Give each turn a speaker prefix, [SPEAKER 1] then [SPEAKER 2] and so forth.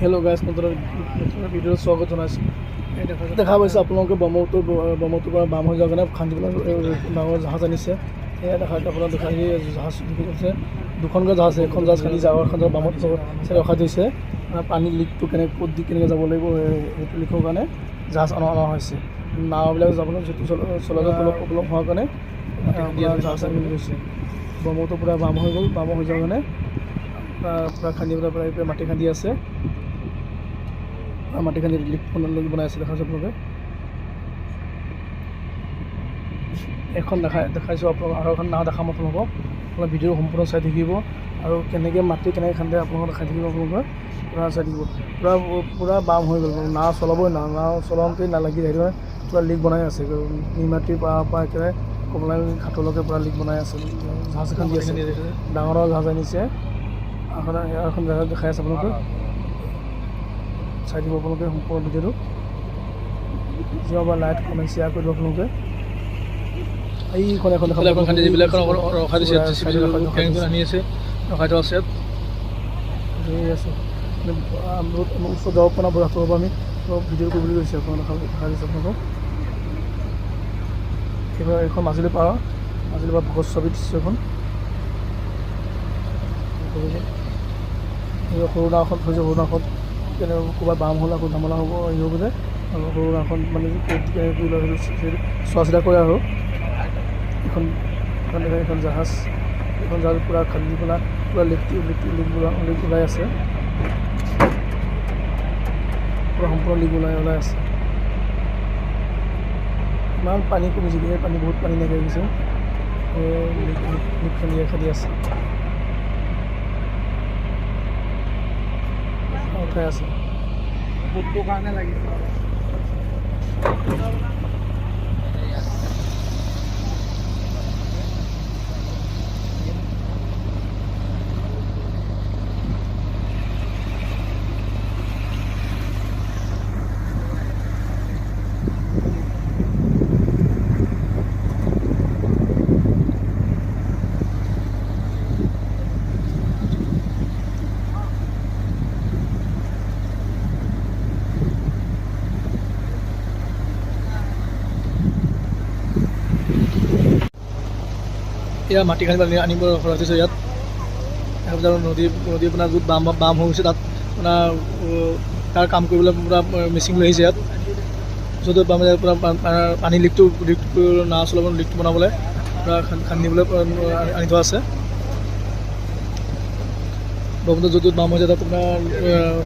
[SPEAKER 1] Hello' guys, নতুন ভিডিঅ'ত স্বাগত জনাইছোঁ। দেখা পাইছে আপোনালোকে ব্ৰহ্মপুত্ৰৰ পৰা বাম হৈ যোৱাৰ কাৰণে খান্দিবলৈ ডাঙৰ জাহাজ আনিছে। সেয়া আপোনালোকে দেখা জাহাজ আছে, দুখনকৈ জাহাজ আছে। এখন জাহাজ খান্দি যাব, এখন জাহাজ বামত ৰখাই থৈছে। পানীৰ লিকটো ক'ত দি কেনেকৈ যাব লাগিব সেইটো লিখৰ কাৰণে জাহাজ অনা হৈছে। নাওবিলাক যাবলৈ যিটো চলাচল প্ৰব্লেম হোৱাৰ কাৰণে জাহাজ আনি গৈছে। ব্ৰহ্মপুত্ৰ পূৰা বাম হৈ গ'ল, বাম হৈ যোৱাৰ কাৰণে পূৰা খান্দি পেলাই মাটি খান্দি আছে। মাটি খান্দি লিক বনাই আছে, দেখা আছে আপোনালোকে। এখন দেখাইছোঁ আপোনালোকক, আৰু এখন নাও দেখাম আপোনালোকক। আপোনাৰ ভিডিঅ' সম্পূৰ্ণ চাই থাকিব আৰু কেনেকৈ মাটি কেনেকৈ খান্দে আপোনালোকক দেখাই থাকিব। আপোনালোকে পূৰা চাই থাকিব। পূৰা বাম হৈ গ'ল, নাও চলাবই নাও চলাওঁতেই নালাগি যায়। পূৰা লিক বনাই আছে, নিমাটিৰ পৰা একেবাৰে কমলাই ঘাটলৈকে পূৰা লিক বনাই আছে। জাহাজ এখন দি আছে, ডাঙৰ জাহাজ আনিছে। এখন জাহাজ দেখাই আছে আপোনালোকে, চাই দিব আপোনালোকে সম্পূৰ্ণ ভিডিঅ'টো। যিমান লাইট কমেণ্ট শ্বেয়াৰ কৰিব আপোনালোকে। এইখন এখন খান্দি যিবিলাক ৰখাই দিছে, আনি আছে, ৰখাই থোৱা আছে। সেই আছে ওচৰত যাব পৰা বজাৰটোৰ পৰা আমি ভিডিঅ' কৰিবলৈ গৈছে। আপোনালোকে দেখাই দিছে আপোনালোকক। সেইবাৰ এখন মাজুলী পৰা ভোগত ছবি দৃশ্য এখন। সৰু নাওখন থৈছে, সৰু নাওখন কেনেকৈ ক'ৰবাত বাম হ'ল আকৌ ধামলা হ'ব আহিব বোলে। আৰু সৰু নাওখন মানে চোৱা চিতা কৰে আৰু এখন জাহাজ পূৰা খান্দি পেলাই পূৰা লিক ওলাই আছে, পূৰা সম্পূৰ্ণ লিক ওলাই আছে। ইমান পানী কমিছে, পানী বহুত পানী নাইকিয়া গৈছে। লিক খান্দি আছে, উঠাই আছে।
[SPEAKER 2] ফুটটোৰ কাৰণে লাগিছে।
[SPEAKER 1] এয়া মাটি খান্দি আনিব ৰাখিছে ইয়াত। তাৰপিছত নদী আপোনাৰ য'ত বাম হৈ গৈছে তাত আপোনাৰ তাৰ কাম কৰিবলৈ পূৰা মেচিন লৈ আহিছে ইয়াত। য'ত পূৰা পানী লিকটো নাও চলাব লিকটো বনাবলৈ পূৰা খান্দিবলৈ আনি থোৱা আছে। ব্ৰহ্মপুত্ৰ য'ত বাম হৈ যায় তাত আপোনাৰ